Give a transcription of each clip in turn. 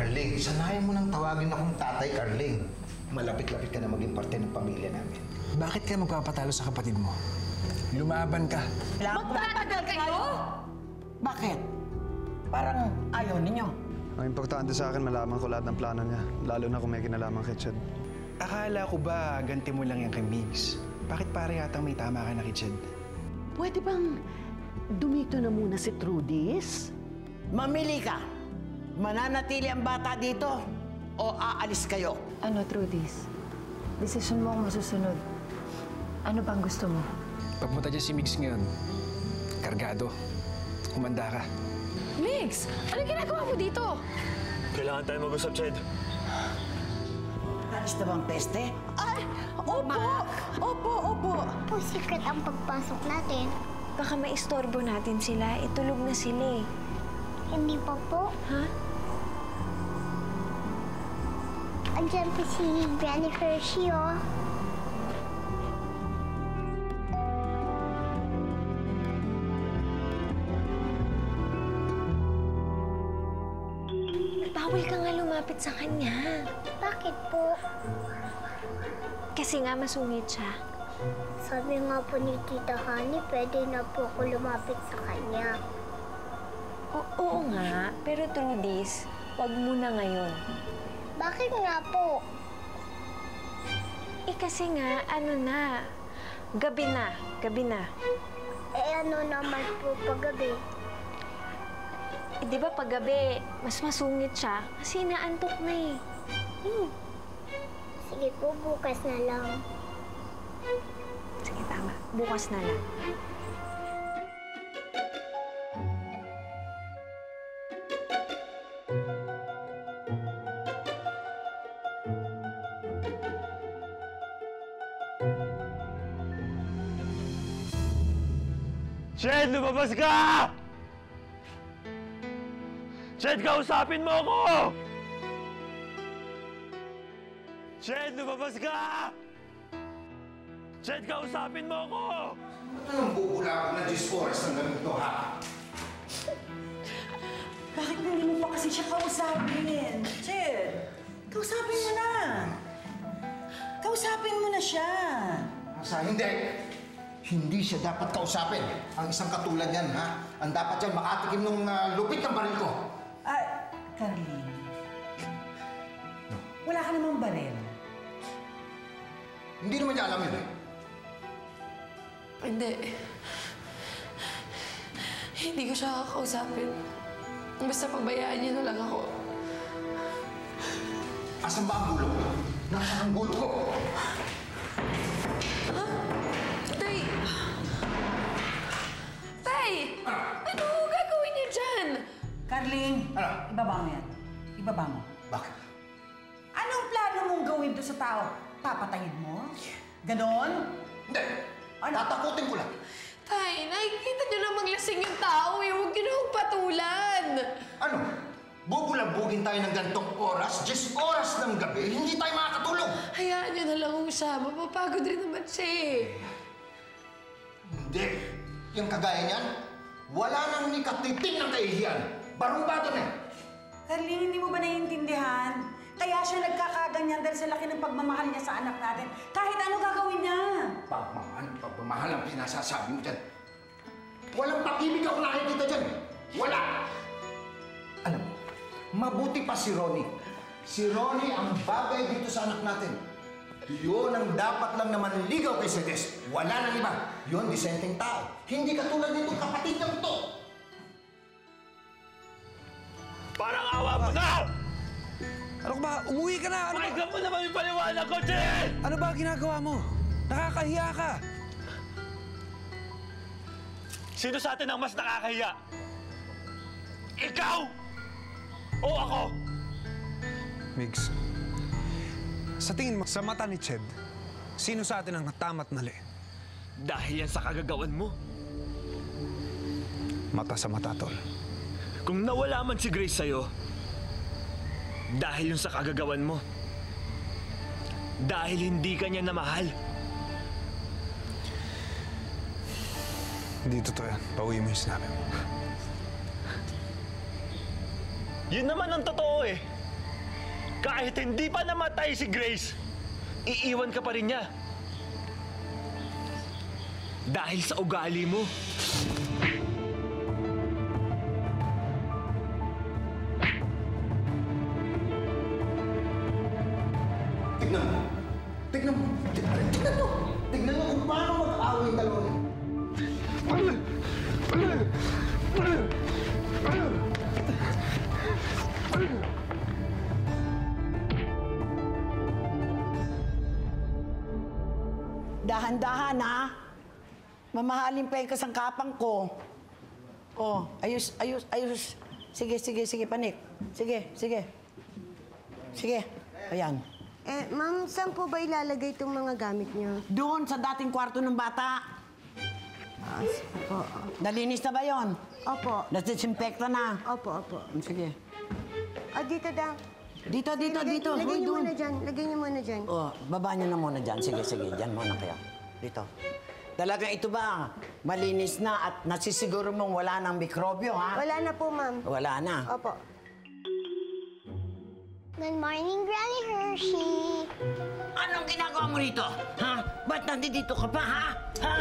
Carling, sanayin mo nang tawagin akong Tatay Carling. Malapit-lapit ka na maging parte ng pamilya namin. Bakit ka magpapatalo sa kapatid mo? Lumaban ka. Magtatagal kayo? Bakit? Parang ayaw ninyo. Ang importante sa akin, malaman ko lahat ng plano niya. Lalo na kung may kinalaman kay Ched. Akala ko ba ganti mo lang yan kay Migs? Bakit pare yatang may tama ka na kay Ched? Pwede bang dumito na muna si Trudis? Mamili ka. Mananatili ang bata dito o aalis kayo? Ano, Trudis? Desisyon mo ang masusunod. Ano bang gusto mo? Pagpunta dyan si Migs ngayon, kargado. Kumanda ka. Migs! Ano ginagawa mo dito? Kailangan tayo mag-usap, Ched. Alis na bang peste? Ay! Opo! Opo! Po secret ang pagpasok natin. Baka maistorbo natin sila. Itulog na sila eh. Hindi pa po. Ha? Andiyan po si Granny Hershey, oh. Bawal ka nga lumapit sa kanya. Bakit po? Kasi nga masungit siya. Sabi nga po ni Tita Honey, pwede na po ako lumapit sa kanya. Oo nga, pero Trudis, wag muna ngayon. Bakit nga po? Kasi nga, gabi na. Ano naman po paggabi? Di ba paggabi, mas masungit siya kasi naantok na eh. Sige po, bukas na lang. Sige, tama. Bukas na lang. Ched, lumabas ka! Ched, kausapin mo ako! Ched, lumabas ka! Ched, kausapin mo ako! Anong bubula ako na 10 oras ng ganito, ha? Bakit hindi mo pa kasi siya kausapin? Ched, kausapin mo na. Kausapin mo na siya. Hindi. Hindi siya dapat kausapin. Ang isang katulad yan, ha? Ang dapat yan makatikim ng lupit ng baril ko. Carlene. Wala ka namang baril. Hindi naman niya alam yun, eh. Hindi. Hindi ko siya kakausapin. Basta pabayaan niyo na lang ako. Asan ba ang gulo ko? Nasaan ang gulo ko? Tay! Tay! Ano gagawin niyo dyan? Carlene, Ano? ibaba mo yan. Ibaba mo. Bakit? Anong plano mong gawin to sa tao? Papatayin mo? Ganon? Hindi. Tatakutin ko lang. Tay, nakikita niyo na maglasing yung tao eh. Huwag niyo na akong patulan. Ano? Bubulabugin tayo ng gantong oras? 10 oras ng gabi? Hindi tayo makakatulog. Hayaan niyo na lang kung siya. Mapapagod rin naman siya eh. Hindi. Yung kagaya niyan, wala nang ni katiting ng kahihiyan. Barong-bato na. Carlene, hindi mo ba naiintindihan? Kaya siya nagkakaganyan dahil sa laki ng pagmamahal niya sa anak natin. Kahit ano gagawin niya. Pagmamahal ang pinasasabi mo dyan. Walang pag-ibig ako nakikita dyan. Wala! Alam mo, mabuti pa si Ronnie. Si Ronnie ang bagay dito sa anak natin. Yun ang dapat lang naman ligaw kay Cedes. Wala nang iba. Yun, disenteng tao. Hindi katulad nitong kapatid niyang to. Parang awa mo na! Ano ka ba? Umuwi ka na! Pakinggan mo naman yung paliwanag ko, Ched! Ano ba ginagawa mo? Nakakahiya ka! Sino sa atin ang mas nakakahiya? Ikaw! O ako? Migs, sa tingin mo, sa mata ni Ched, sino sa atin ang tama't mali? Dahil yan sa kagagawan mo. Mata sa mata, tol. Kung nawala man si Grace sa'yo, dahil yun sa kagagawan mo. Dahil hindi ka niya namahal. Hindi totoo yan. Pauwi mo yung sinabi mo. Yun naman ang totoo eh. Kahit hindi pa namatay si Grace, iiwan ka pa rin niya. Dahil sa ugali mo. Tignan mo. Tignan mo. Tignan mo. Tignan mo kung paano mag-away yung dalawa niyo. Dahan-dahan, ha? Mamahalin pa yung kasangkapan ko. Oh, ayos, ayos, ayos. Sige, sige, sige, panik. Sige, sige. Sige, ayan. Ma'am, saan po ba ilalagay itong mga gamit niyo? Doon sa dating kwarto ng bata. Opo. Nalinis na ba yon? Opo. Nasisinfecta na? Opo, opo. Sige. Dito daw. Dito, dito, dito. Lagay Hoy, niyo doon. muna dyan. Lagay niyo muna dyan. Oh, baba niyo na muna dyan. Sige, sige. Dyan muna kayo. Dito. Talagang ito ba, malinis na at nasisiguro mong wala nang mikrobyo, ha? Wala na po, ma'am. Wala na. Opo. Good morning, Granny Hershey. Anong ginagawa mo rito? Ha? Ba't nandito ka pa, ha? Ha?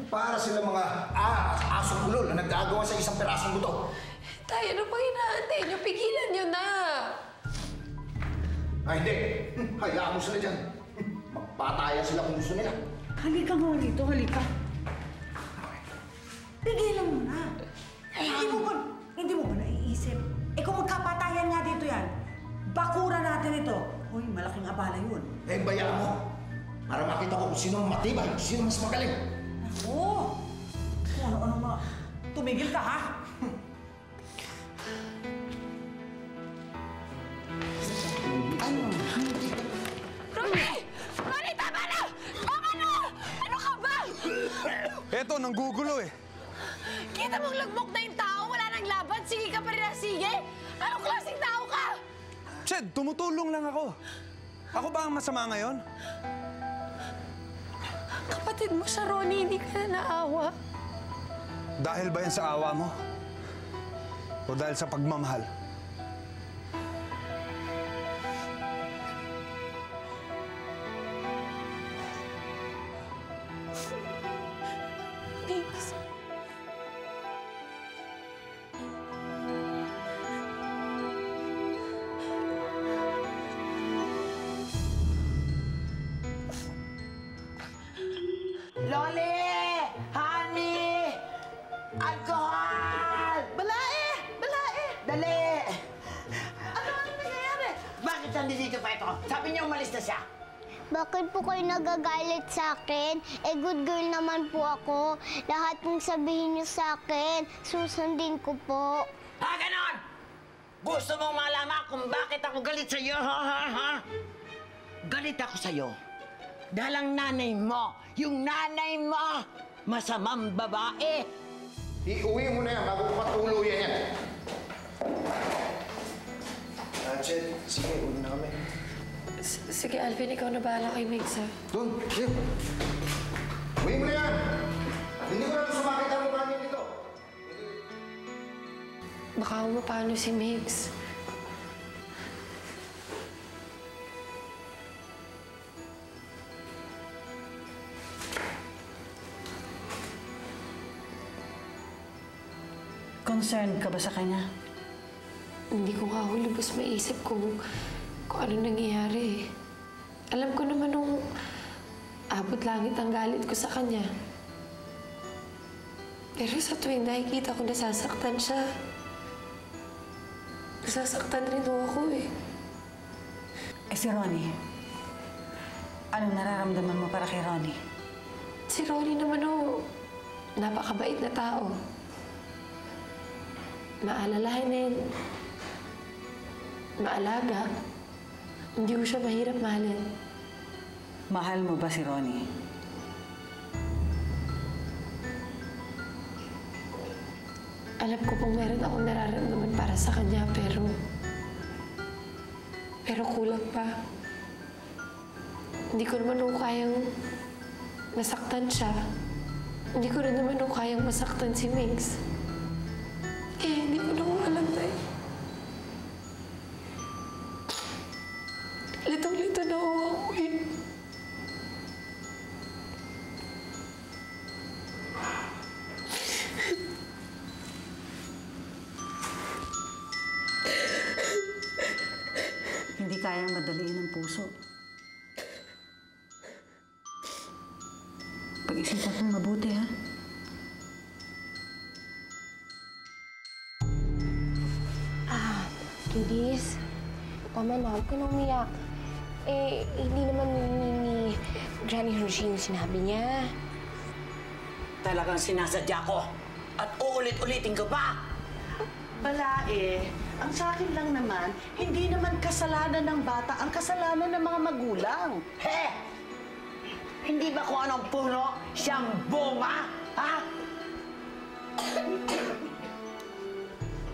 Para sila mga asong ulol na nagagawa sa isang perasong buto. Tay, ano pang inaantay niyo? Pigilan niyo na! Hindi. Hayaan mo sila dyan. Magpatayan sila kung gusto nila. Halika nga rito, halika. Pigilan mo na. Hindi mo ba naiisip? Kung magkapatayan nga dito yan, bakura natin ito. Uy, malaking abala yun. Bayaan mo. Para makita ko kung sino ang matibay, kung sino mas magaling. Oo. Kung ano-ano mga... Tumigil ka, ha? Ano? Ronnie! Ronnie, tama na! Tama na! Ano ka ba? Eto, nanggugulo eh. Kita mong lagmok na yung tao, wala nang laban, sige ka pa rin na sige? Anong klaseng tao ka? Ched, tumutulong lang ako. Ako ba ang masama ngayon? Kapatid mo siya, Ronnie, hindi ka na naawa. Dahil ba yan sa awa mo? O dahil sa pagmamahal? Thanks. Loli! Honey! Alcohol! Balae! Balae! Dali! Ano nangyayari? Bakit nandito pa ito? Sabi niyo umalis na siya. Bakit po kayo nagagalit sa akin? Good girl naman po ako. Lahat ng sabihin niyo sa akin, susundin ko po. Ha, ganon! Gusto mong malaman kung bakit ako galit sa'yo, ha? Galit ako sa'yo. Dahil ang nanay mo, yung nanay mo, masamang babae. Iuwi mo na yan bago ko patuluyan yan. Ched, sige, uwi na kami. Sige, Alvin, ikaw na bahala kay Migs, ha? Doon, sige. Uwi mo na yan. Hindi ko na sumakit ang mukha niyo dito. Baka umapano si Migs. Concerned ka ba sa kanya? Hindi ko nga lubos maisip kung ano nangyayari. Alam ko naman nung abot langit ang galit ko sa kanya. Pero sa tuwing nakikita ko nasasaktan siya, nasasaktan rin ako eh. Si Ronnie, anong nararamdaman mo para kay Ronnie? Si Ronnie naman napakabait na tao. Maalalahanin, maalaga. Hindi ko siya mahirap mahalin. Mahal mo ba si Ronnie? Alam ko pong meron akong nararamdaman para sa kanya, pero kulang pa. Hindi ko naman kayang masaktan siya. Hindi ko rin naman kayang masaktan si Migs. Hindi ko na alam, Tay. Litong-lito na ako eh. Hindi kayang madaliin ng puso. Pag-isipan kong mabuti, ha? Judith, tama na. Huwag ka na umiyak. Eh, hindi naman ni Granny Hershey yung sinabi niya. Talagang sinasadya ko. At uulit-ulitin ko pa. Wala eh. Ang sa akin lang naman, hindi naman kasalanan ng bata ang kasalanan ng mga magulang. He! Hindi ba kung anong puno siyang bunga? Ha?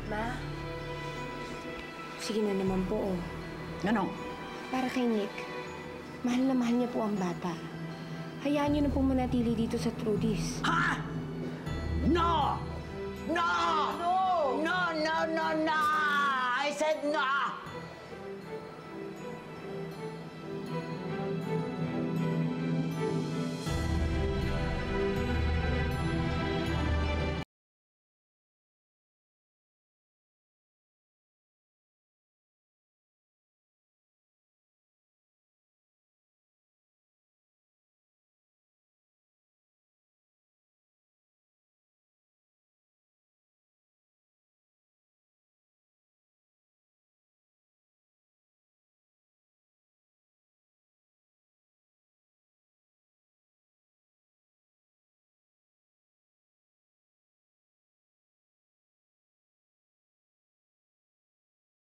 Ma, sige na naman po, oh. Ano? Para kay Nick, mahal na mahal niya po ang bata. Hayaan niyo na po manatili dito sa Trudy's. Ha? No! No! No! No, no, no, no! I said no!